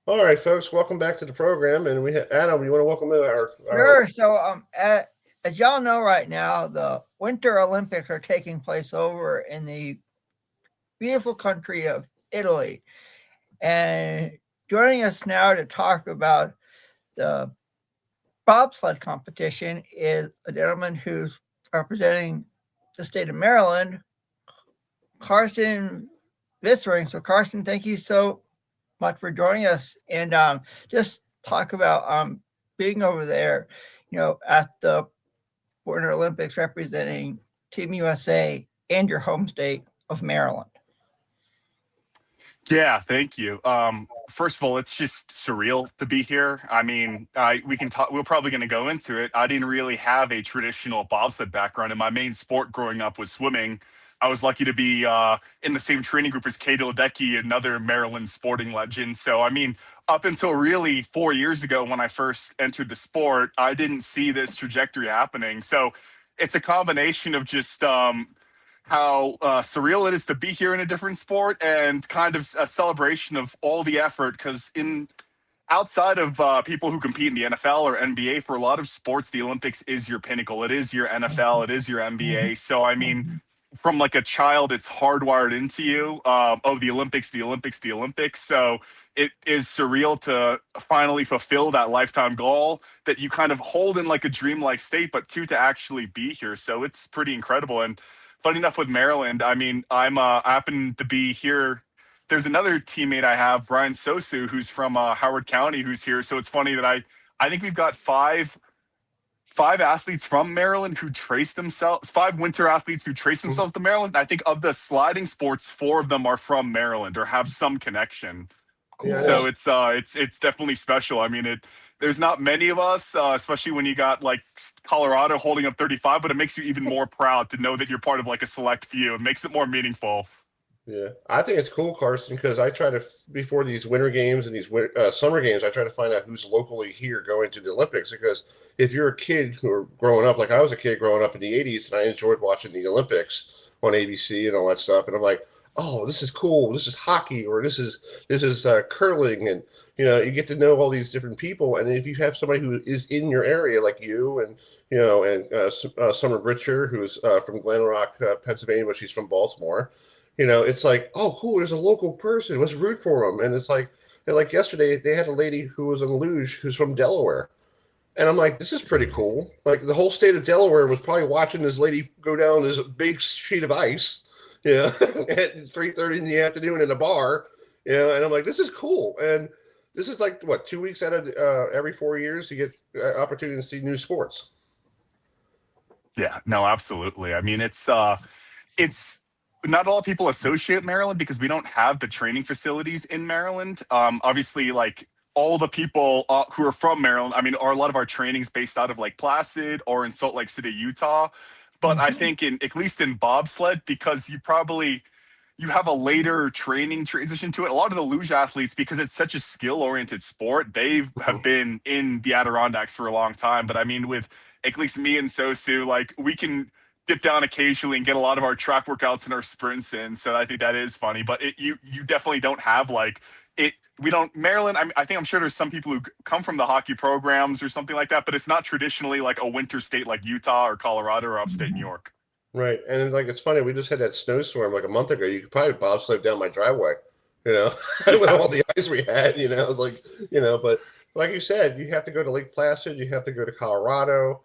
All right, folks, welcome back to the program. And we have Adam. You want to welcome our Sure. As y'all know right now, the Winter Olympics are taking place over in the beautiful country of Italy. And joining us now to talk about the bobsled competition is a gentleman who's representing the state of Maryland, Carsten Vissering. So, Carsten, thank you so much for joining us and just talk about being over there, at the Winter Olympics representing Team USA and your home state of Maryland. Yeah, thank you. First of all, it's just surreal to be here. I mean, we can talk. We're probably going to go into it. I didn't really have a traditional bobsled background, and my main sport growing up was swimming. I was lucky to be in the same training group as Kate Ledecky, another Maryland sporting legend. So, I mean, up until really 4 years ago when I first entered the sport, I didn't see this trajectory happening. So, it's a combination of just how surreal it is to be here in a different sport and kind of a celebration of all the effort because in outside of people who compete in the NFL or NBA, for a lot of sports the Olympics is your pinnacle. It is your NFL, it is your NBA. So I mean, from like a child it's hardwired into you, oh, the Olympics, the Olympics, the Olympics. So it is surreal to finally fulfill that lifetime goal that you kind of hold in like a dreamlike state, but two, to actually be here. So it's pretty incredible. And funny enough with Maryland, I mean, I happen to be here. There's another teammate I have, Brian Sosu, who's from Howard County, who's here. So it's funny that I think we've got five athletes from Maryland who trace themselves, five winter athletes who trace themselves to Maryland. I think of the sliding sports, four of them are from Maryland or have some connection. Yeah, So it's definitely special. I mean, there's not many of us, especially when you got like Colorado holding up 35, but it makes you even more proud to know that you're part of like a select few. It makes it more meaningful. Yeah, I think it's cool, Carson, because I try to before these winter games and these summer games, I try to find out who's locally here going to the Olympics. Because if you're a kid who are growing up, like I was a kid growing up in the '80s, and I enjoyed watching the Olympics on ABC and all that stuff, and I'm like, oh, this is cool. This is hockey, or this is curling, and you get to know all these different people. And if you have somebody who is in your area, like you, and Summer Britcher, who's from Glen Rock, Pennsylvania, but she's from Baltimore. It's like, oh, cool. There's a local person. Let's root for them. And it's like, yesterday, they had a lady who was on luge who's from Delaware. And I'm like, this is pretty cool. Like the whole state of Delaware was probably watching this lady go down this big sheet of ice, at 3:30 in the afternoon in a bar. And I'm like, this is cool. And this is like what, 2 weeks out of every 4 years you get opportunity to see new sports. Yeah, no, absolutely. I mean, it's not a lot of people associate Maryland because we don't have the training facilities in Maryland. Obviously, like all the people who are from Maryland, I mean, a lot of our trainings based out of Lake Placid or in Salt Lake City, Utah. But I think at least in bobsled, because you have a later training transition to it. A lot of the luge athletes, because it's such a skill-oriented sport, they have been in the Adirondacks for a long time. But I mean, with at least me and Sosu, like we can dip down occasionally and get a lot of our track workouts and our sprints in. So I think that is funny. But you definitely don't have like it. We don't Maryland. I think I'm sure there's some people who come from the hockey programs or something like that, but it's not traditionally like a winter state like Utah or Colorado or upstate New York. Right. And like it's funny, we just had that snowstorm like a month ago. You could probably bobsled down my driveway, with all the ice we had, it's like, but like you said, you have to go to Lake Placid, you have to go to Colorado.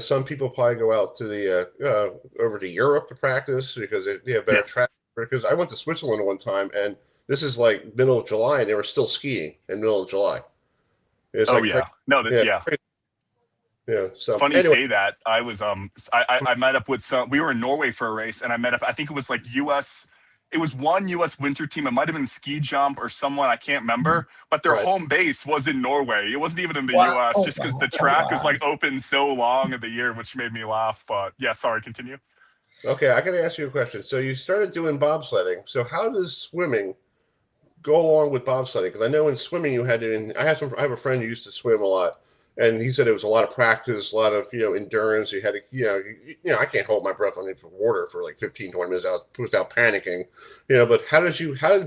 Some people probably go out to the over to Europe to practice because they have better track. Because I went to Switzerland one time, and this is like middle of July, and they were still skiing in middle of July. It's oh yeah, no, that's yeah. Yeah, so it's funny anyway. you say that. I was I met up with some. We were in Norway for a race, and I met up. I think it was like U.S. It was one U.S. winter team. It might have been ski jump or someone I can't remember. But their home base was in Norway. It wasn't even in the U.S. just because the track was like open so long of the year, which made me laugh. But yeah, sorry. Continue. Okay, I got to ask you a question. So you started doing bobsledding. So how does swimming go along with bobsledding? Because I know in swimming you had to. I have a friend who used to swim a lot. And he said it was a lot of practice, a lot of, endurance. You had to, I can't hold my breath underneath water for like 15, 20 minutes without panicking, but how did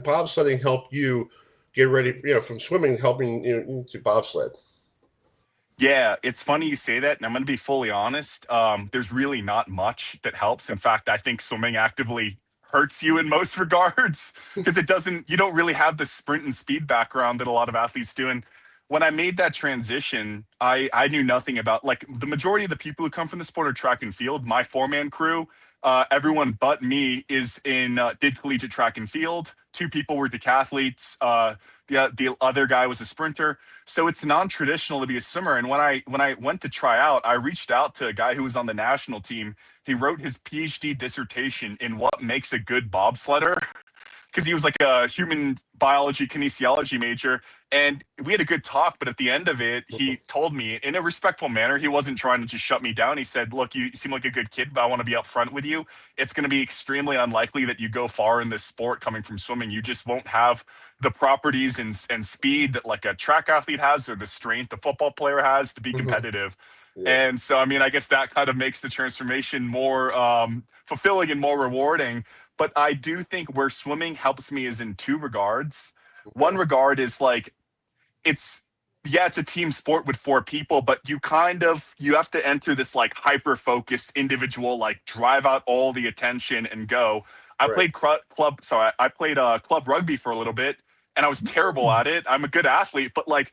bobsledding help you get ready, from swimming, helping to bobsled? Yeah, it's funny you say that, and I'm going to be fully honest. There's really not much that helps. In fact, I think swimming actively hurts you in most regards because you don't really have the sprint and speed background that a lot of athletes do. And when I made that transition, I knew nothing about, like, the majority of the people who come from the sport are track and field. My four-man crew, everyone but me did collegiate track and field. Two people were decathletes. The other guy was a sprinter. So it's non-traditional to be a swimmer. And when I went to try out, I reached out to a guy who was on the national team. He wrote his PhD dissertation in what makes a good bobsledder, because he was like a human biology kinesiology major. And we had a good talk, but at the end of it, he told me in a respectful manner, he wasn't trying to just shut me down. He said, look, you seem like a good kid, but I want to be upfront with you. It's going to be extremely unlikely that you go far in this sport coming from swimming. You just won't have the properties and speed that like a track athlete has, or the strength a football player has to be competitive. Yeah. And so, I mean, I guess that kind of makes the transformation more fulfilling and more rewarding. But I do think where swimming helps me is in two regards. One regard is like, it's a team sport with four people, but you have to enter this like hyper focused individual, like drive out all the attention and go. I played I played club rugby for a little bit, and I was terrible at it. I'm a good athlete, but like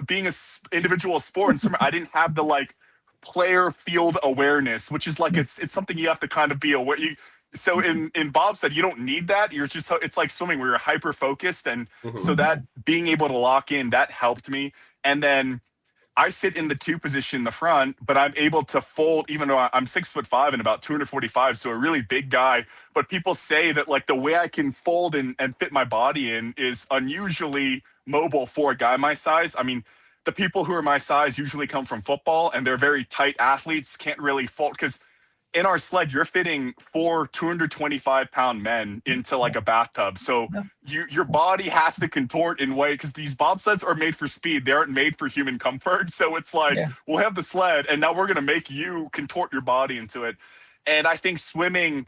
being individual sport and swimmer, I didn't have the like player field awareness, which is like it's something you have to kind of be aware. So in bobsled, you don't need that. It's like swimming where you're hyper focused, and so that being able to lock in, that helped me. And then I sit in the two position in the front, but I'm able to fold, even though I'm 6'5" and about 245, so a really big guy. But people say that like the way I can fold and fit my body in is unusually mobile for a guy my size. I mean, the people who are my size usually come from football, and they're very tight athletes, can't really fold, because in our sled, you're fitting 4 225-pound men into like a bathtub. So your body has to contort in way, because these bobsleds are made for speed. They aren't made for human comfort. So it's like, we'll have the sled, and now we're going to make you contort your body into it. And I think swimming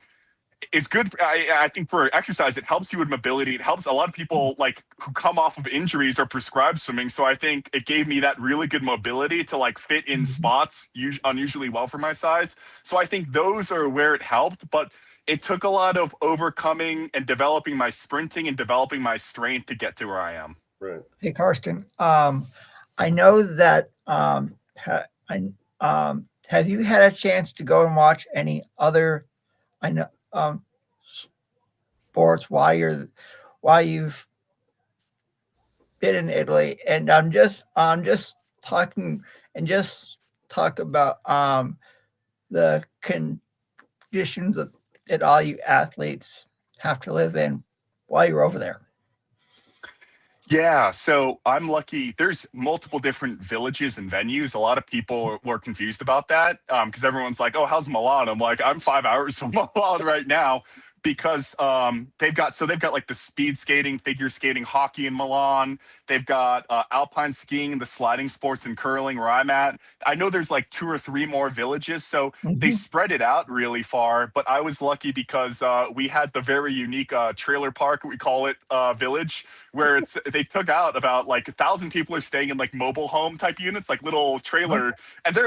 is good. I think for exercise, it helps you with mobility. It helps a lot of people like who come off of injuries are prescribed swimming. So I think it gave me that really good mobility to like fit in spots unusually well for my size. So I think those are where it helped, but it took a lot of overcoming and developing my sprinting and developing my strength to get to where I am. Right. Hey, Karsten, I know that have you had a chance to go and watch any other sports while you've been in Italy? And I'm just talking about the conditions that all you athletes have to live in while you're over there. Yeah, so I'm lucky. There's multiple different villages and venues. A lot of people were confused about that because everyone's like, "Oh, how's Milan?" I'm like, "I'm 5 hours from Milan right now," because they've got like the speed skating, figure skating, hockey in Milan. They've got alpine skiing, the sliding sports, and curling where I'm at. I know there's like 2 or 3 more villages, so they spread it out really far. But I was lucky because we had the very unique trailer park, we call it, village, where they took out about like 1,000 people are staying in like mobile home type units, like little trailer, and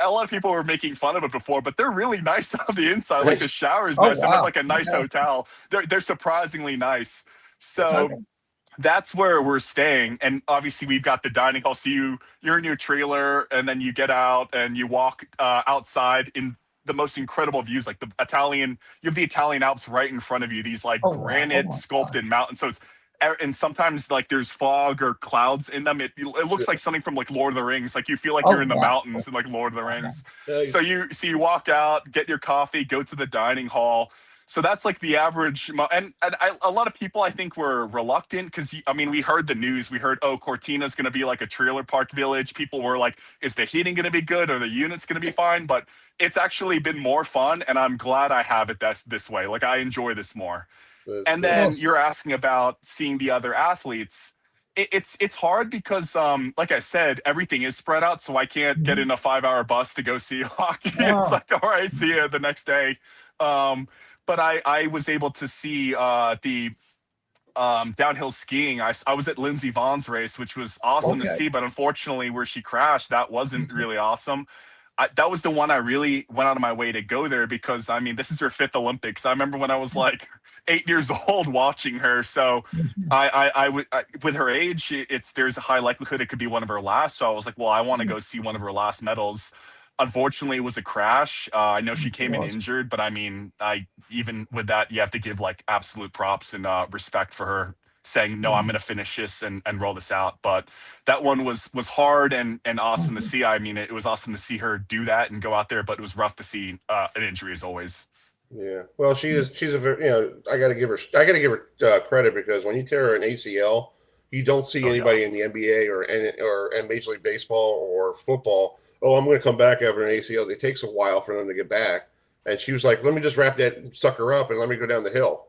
a lot of people were making fun of it before, but they're really nice on the inside. Like the shower is nice. Wow. I'm at like a nice hotel. They're surprisingly nice. So that's where we're staying. And obviously we've got the dining hall. So you're in your trailer, and then you get out and you walk outside in the most incredible views, like you have the Italian Alps right in front of you, these like granite sculpted mountains. So and sometimes like there's fog or clouds in them. It looks like something from like Lord of the Rings. Like you feel like you're in the mountains in like Lord of the Rings. So you walk out, get your coffee, go to the dining hall. So that's like the average. And a lot of people I think were reluctant because, I mean, we heard the news. We heard, oh, Cortina is going to be like a trailer park village. People were like, is the heating going to be good? Are the units going to be fine? But it's actually been more fun. And I'm glad I have it this way. Like I enjoy this more. And then you're asking about seeing the other athletes. It's hard because, like I said, everything is spread out. So I can't get in a 5-hour bus to go see hockey. It's like, all right, see you the next day. But I was able to see the downhill skiing. I was at Lindsey Vohn's race, which was awesome to Okay. see, but unfortunately, where she crashed, that wasn't really awesome. That was the one I really went out of my way to go there because I mean, this is her 5th Olympics. I remember when I was like 8 years old watching her. So with her age, there's a high likelihood it could be one of her last. So I was like, well, I want to go see one of her last medals. Unfortunately, it was a crash. I know she came in injured, but I mean, even with that, you have to give like absolute props and respect for her saying, no, I'm going to finish this and roll this out. But that one was hard and awesome to see. I mean, it was awesome to see her do that and go out there, but it was rough to see an injury as always. Yeah. Well, she's a very, I got to give her credit because when you tear an ACL, you don't see anybody in the NBA or Major League Baseball or football. Oh, I'm going to come back after an ACL. It takes a while for them to get back. And she was like, let me just wrap that sucker up and let me go down the hill.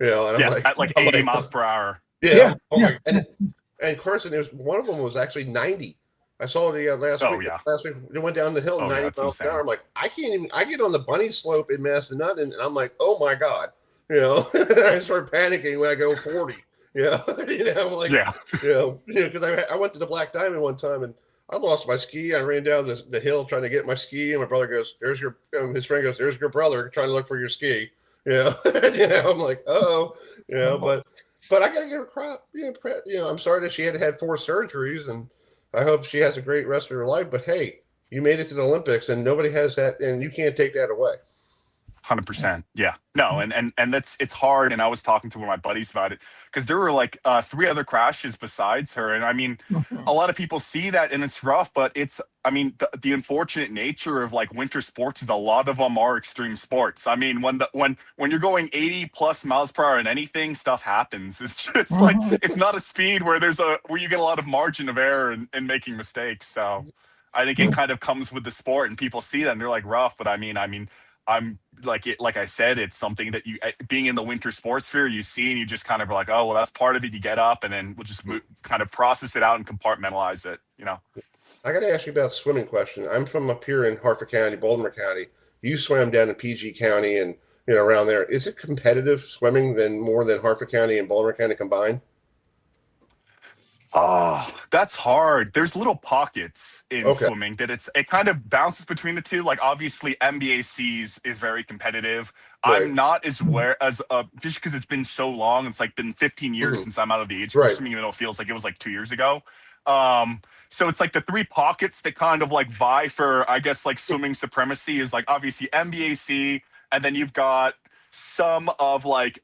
And I'm like, at like 80 miles per hour. Yeah. Oh my, and Carson, one of them was actually 90. I saw the last week. Yeah. Last week they went down the hill 90 miles an hour. I'm like, I can't even. I get on the bunny slope in Massanutten, and I'm like, oh my god, I start panicking when I go 40. I'm like, because I went to the Black Diamond one time and I lost my ski. I ran down the hill trying to get my ski, and my brother goes, "There's your." His friend goes, "There's your brother trying to look for your ski." I'm like, oh, but I got to give her crap. I'm sorry that she had 4 surgeries, and I hope she has a great rest of her life. But hey, you made it to the Olympics, and nobody has that, and you can't take that away. 100%. Yeah. No, and it's hard. And I was talking to one of my buddies about it because there were like 3 other crashes besides her. And I mean, a lot of people see that and it's rough, but the unfortunate nature of like winter sports is a lot of them are extreme sports. I mean, when you're going 80 plus miles per hour in anything, stuff happens. It's just like, it's not a speed where you get a lot of margin of error and making mistakes. So I think it kind of comes with the sport and people see that and they're like rough, but I mean, I'm like I said, it's something that you being in the winter sports sphere, you see, and you just kind of are like, oh, well, that's part of it. You get up and then we'll just kind of process it out and compartmentalize it, I got to ask you about a swimming question. I'm from up here in Harford County, Baltimore County. You swam down in PG County and, around there. Is it competitive swimming more than Harford County and Baltimore County combined? Oh, that's hard. There's little pockets in swimming that it kind of bounces between the two. Like obviously MBACs is very competitive. Right. I'm not as aware as just because it's been so long. It's like been 15 years since I'm out of the age group swimming, even though it feels like it was like 2 years ago. So it's like the 3 pockets that kind of like vie for, I guess, like swimming supremacy is like obviously MBAC, and then you've got some of like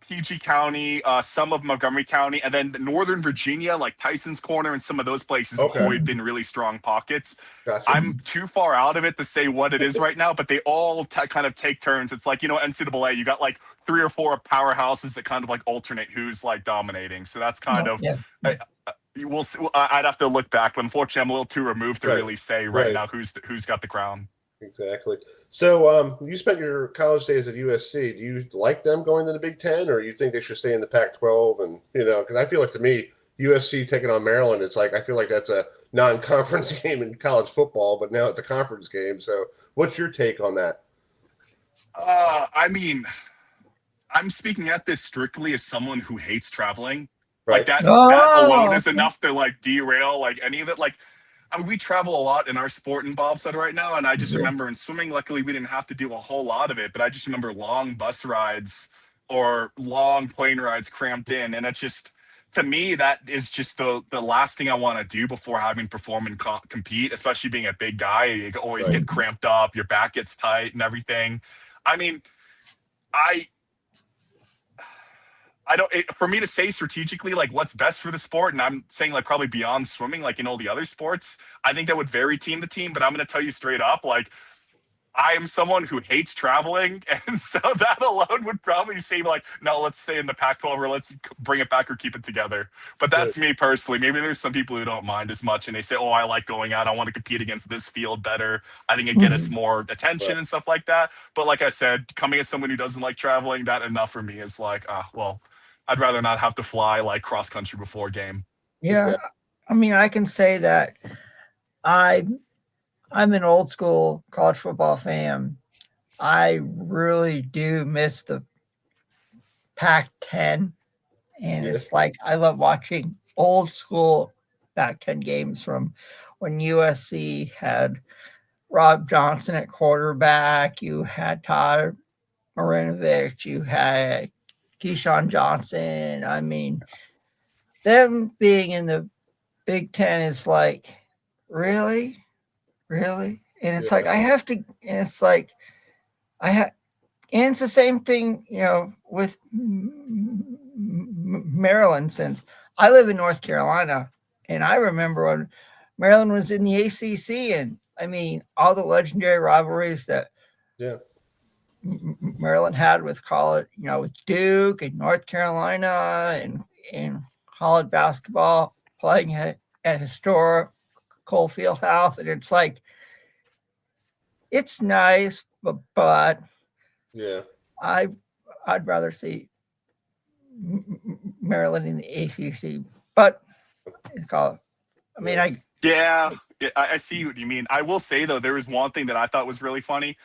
PG County, some of Montgomery County, and then Northern Virginia, like Tyson's Corner and some of those places have always been really strong pockets. Gotcha. I'm too far out of it to say what it is right now, but they all kind of take turns. It's like, NCAA, you got like 3 or 4 powerhouses that kind of like alternate who's like dominating. So that's kind of, we'll see. I'd have to look back, but unfortunately I'm a little too removed to really say right now who's got the crown. Exactly. So you spent your college days at USC. Do you like them going to the Big Ten, or you think they should stay in the Pac-12? And, because I feel like to me, USC taking on Maryland, it's like I feel like that's a non-conference game in college football, but now it's a conference game. So what's your take on that? I mean, I'm speaking at this strictly as someone who hates traveling. Right. Like that alone is enough to like derail like any of it. Like, I mean, we travel a lot in our sport in bobsled right now, and I just remember in swimming, luckily we didn't have to do a whole lot of it, but I just remember long bus rides or long plane rides cramped in, and it's just, to me, that is just the last thing I want to do before having to perform and compete, especially being a big guy. You always get cramped up, your back gets tight and everything. I mean, for me to say strategically, like what's best for the sport, and I'm saying like probably beyond swimming, like in all the other sports, I think that would vary team to team, but I'm going to tell you straight up, like I am someone who hates traveling. And so that alone would probably say like, no, let's stay in the Pac-12 or let's bring it back or keep it together. But that's me personally. Maybe there's some people who don't mind as much and they say, oh, I like going out. I want to compete against this field better. I think it'd get us more attention and stuff like that. But like I said, coming as someone who doesn't like traveling, that enough for me is like, well, I'd rather not have to fly like cross country before a game. Yeah. I mean, I can say that I'm an old school college football fan. I really do miss the Pac-10 And Yeah. it's like I love watching old school back 10 games from when USC had Rob Johnson at quarterback, you had Todd Marinovich, you had Keyshawn Johnson. I mean, them being in the Big Ten is like, really? Really? And it's like, Yeah. I have to, and it's like, I have, and it's the same thing, with Maryland, since I live in North Carolina. And I remember when Maryland was in the ACC, and I mean, all the legendary rivalries that Yeah. Maryland had with college, with Duke and North Carolina and college basketball playing at historic Field House. And it's like, it's nice, but Yeah. I'd rather see Maryland in the ACC. But it's called, I mean, Yeah, I see what you mean. I will say though, there was one thing that I thought was really funny.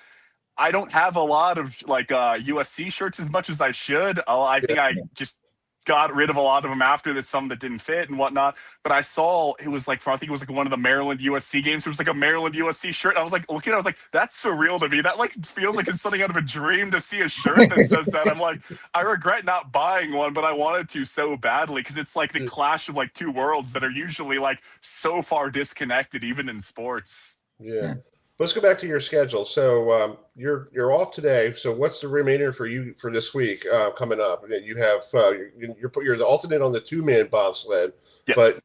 I don't have a lot of like USC shirts as much as I should. I think I just got rid of a lot of them after this, some that didn't fit and whatnot. But I saw it was like, I think it was like one of the Maryland USC games. It was like a Maryland USC shirt. I was like, looking, I was like, that's surreal to me. That like feels like it's something out of a dream to see a shirt that says that. I'm like, I regret not buying one, but I wanted to so badly because it's like the clash of like two worlds that are usually like so far disconnected, even in sports. Yeah. Let's go back to your schedule. So you're off today. So what's the remainder for you for this week coming up? You have you're the alternate on the 2-man bobsled, Yep.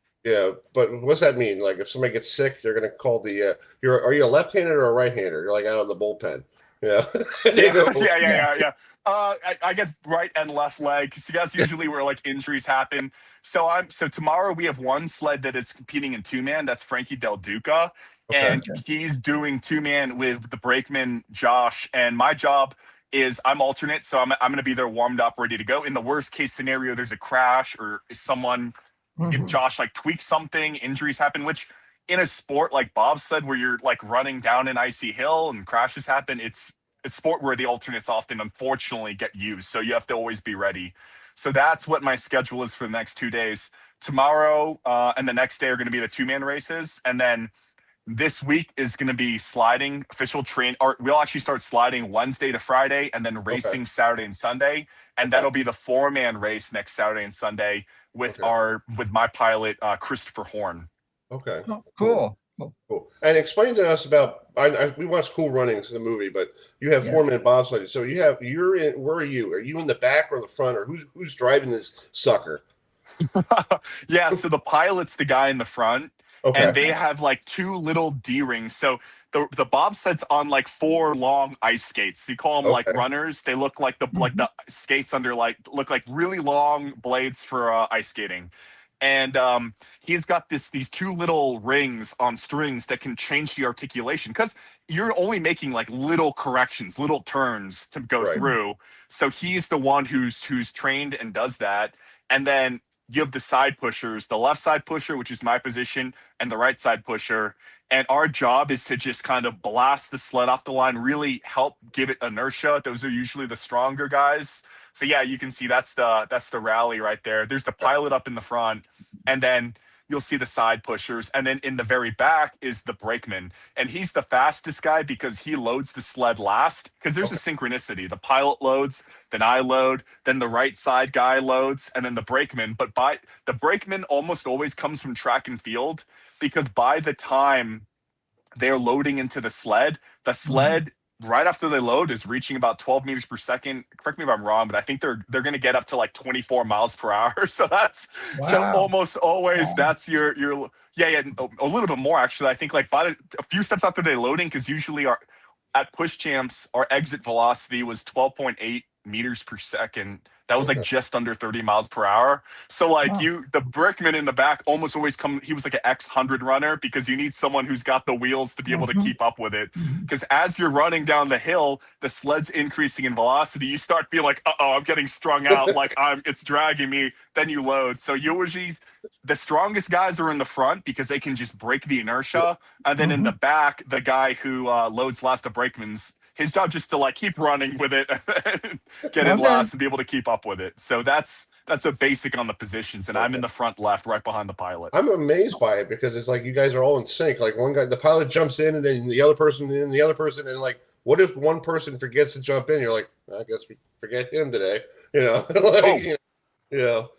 but what's that mean? Like if somebody gets sick, they're going to call the. Are you a left-hander or a right-hander? You're like out of the bullpen. Yeah. Yeah. I guess right and left leg. So that's usually where like injuries happen. So tomorrow we have one sled that is competing in 2-man. That's Frankie Del Duca. Okay. And he's doing 2-man with the brakeman Josh. And my job is I'm alternate, so I'm going to be there warmed up, ready to go. In the worst case scenario, there's a crash or someone, if Josh like tweaks something, injuries happen. Which in a sport like bobsled, where you're like running down an icy hill and crashes happen, it's a sport where the alternates often, unfortunately, get used. So you have to always be ready. So that's what my schedule is for the next 2 days. Tomorrow and the next day are going to be the 2-man races, and then this week is going to be sliding official train. Or we'll actually start sliding Wednesday to Friday, and then racing Saturday and Sunday, and that'll be the 4-man race next Saturday and Sunday with my pilot Christopher Horn. Okay. Oh, cool. Cool. And explain to us about. We watched Cool Runnings, the movie, but you have 4-man bobsled. So you're in. Where are you? Are you in the back or the front, or who's driving this sucker? Yeah. So the pilot's the guy in the front. Okay. And they have like 2 little D rings. So the bobsled's on like 4 long ice skates. You call them like runners. They look like the skates under look like really long blades for ice skating. And he's got these 2 little rings on strings that can change the articulation because you're only making like little corrections, little turns to go through. So he's the one who's trained and does that. And then you have the side pushers, the left side pusher, which is my position, and the right side pusher. And our job is to just kind of blast the sled off the line, really help give it inertia. Those are usually the stronger guys. So yeah, you can see that's the rally right there. There's the pilot up in the front, and then you'll see the side pushers. And then in the very back is the brakeman. And he's the fastest guy because he loads the sled last because there's a synchronicity. The pilot loads, then I load, then the right side guy loads, and then the brakeman. But the brakeman almost always comes from track and field because by the time they're loading into the sled right after they load is reaching about 12 meters per second. Correct me if I'm wrong, but I think they're going to get up to like 24 miles per hour. So so almost always that's your a little bit more actually. I think like a few steps after they're loading, because usually at push champs our exit velocity was 12.8 meters per second. That was like just under 30 miles per hour. So like the brakeman in the back almost always he was like an X100 runner because you need someone who's got the wheels to be able to keep up with it. Because as you're running down the hill, the sled's increasing in velocity. You start feeling like, I'm getting strung out. Like it's dragging me. Then you load. So usually the strongest guys are in the front because they can just break the inertia. And then in the back, the guy who loads last, the brakeman's, his job just to like keep running with it, get it last, and be able to keep up with it. So that's that's a basic on the positions, and I'm in the front left, right behind the pilot. I'm amazed by it because it's like you guys are all in sync. Like one guy, the pilot jumps in, and then the other person, and the other person, and like, what if one person forgets to jump in? You're like, I guess we forget him today. Like,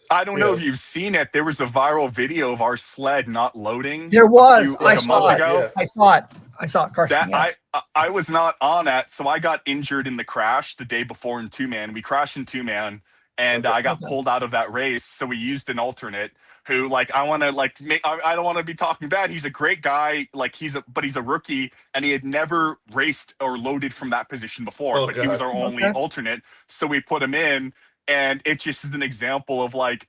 I don't know if you've seen it. There was a viral video of our sled not loading. There was. I saw it. Yeah. I saw it, Carson. That I was not on that, so I got injured in the crash the day before in 2-man. We crashed in 2-man, and I got pulled out of that race. So we used an alternate who, like, I want to like make. I don't want to be talking bad. He's a great guy. Like but he's a rookie, and he had never raced or loaded from that position before. But he was our only alternate, so we put him in, and it just is an example of like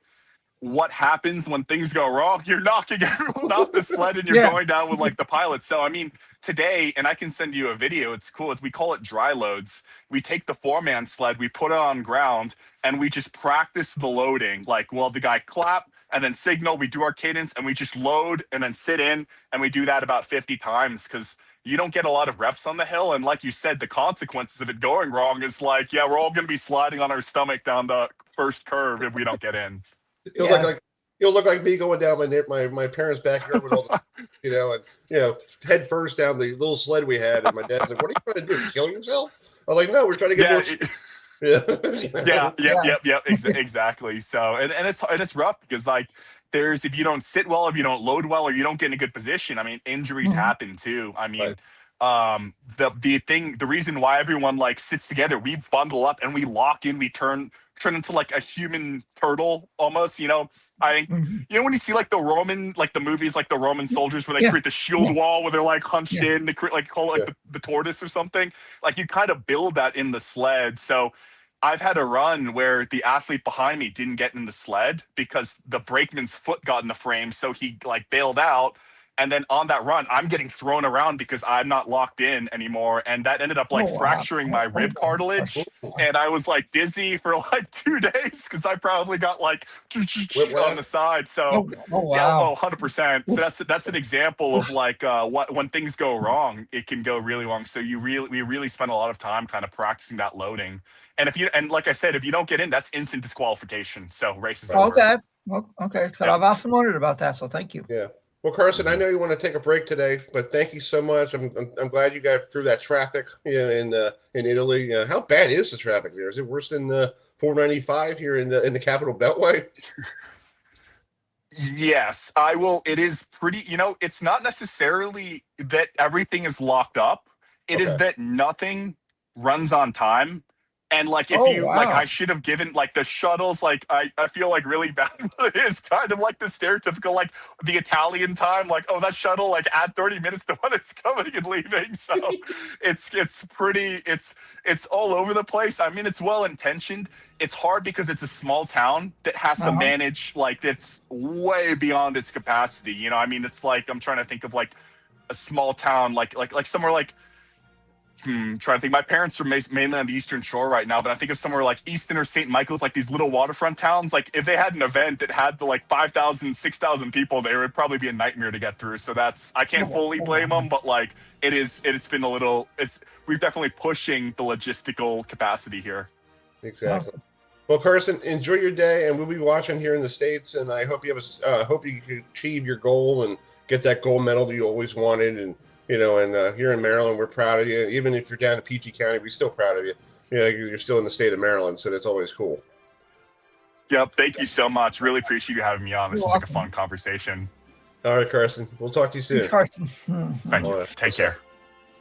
what happens when things go wrong. You're knocking everyone off the sled and you're going down with like the pilot. So I mean, today, and I can send you a video, it's cool, we call it dry loads. We take the 4-man sled, we put it on ground, and we just practice the loading. Like, well, the guy clap and then signal, we do our cadence, and we just load and then sit in, and we do that about 50 times because you don't get a lot of reps on the hill. And like you said, the consequences of it going wrong is like, yeah, we're all going to be sliding on our stomach down the first curve if we don't get in. You'll look like me going down my parents' backyard with all the, and head first down the little sled we had, and my dad's like, "What are you trying to do? Kill yourself?" I'm like, "No, we're trying to get more." Exactly. So, and it's rough because like if you don't sit well, if you don't load well, or you don't get in a good position, I mean, injuries happen too. I mean. The reason why everyone like sits together, we bundle up and we lock in, we turn into like a human turtle almost, I think, when you see like the movies, like the Roman soldiers where they create the shield wall where they're like hunched in, they create, like call it like the tortoise or something, like you kind of build that in the sled. So I've had a run where the athlete behind me didn't get in the sled because the brakeman's foot got in the frame. So he like bailed out. And then on that run, I'm getting thrown around because I'm not locked in anymore. And that ended up like fracturing my rib cartilage. And I was like dizzy for like 2 days because I probably got like on the side. So yeah, 100%. So that's an example of like when things go wrong, it can go really wrong. So we really spend a lot of time kind of practicing that loading. And like I said, if you don't get in, that's instant disqualification. So race is over. Okay. Well, okay. I've often wondered about that. So thank you. Yeah. Well, Carson, I know you want to take a break today, but thank you so much. I'm glad you got through that traffic in Italy. How bad is the traffic there? Is it worse than 495 here in the Capital Beltway? Yes, I will. It is pretty. It's not necessarily that everything is locked up. It is that nothing runs on time. And like I should have given like the shuttles, like I feel like really bad. But it is kind of like the stereotypical, like the Italian time, like, oh, that shuttle, like add 30 minutes to when it's coming and leaving. So it's pretty, it's all over the place. I mean, it's well intentioned. It's hard because it's a small town that has to manage, like it's way beyond its capacity. I mean, it's like, I'm trying to think of like a small town, like somewhere like, trying to think. My parents are mainly on the Eastern Shore right now, but I think of somewhere like Easton or St. Michael's, like these little waterfront towns. Like if they had an event that had the like 5,000, 6,000 people there, it would probably be a nightmare to get through. So I can't fully blame them, but like it's been a little. We're definitely pushing the logistical capacity here. Exactly. Well, Carson, enjoy your day, and we'll be watching here in the States. And I hope you can achieve your goal and get that gold medal that you always wanted. And here in Maryland, we're proud of you. Even if you're down in PG County, we're still proud of you. You're still in the state of Maryland, so that's always cool. Yep. Thank you so much. Really appreciate you having me on. This was like a fun conversation. All right, Carson. We'll talk to you soon. Thanks, Carson. Thank you. Take care.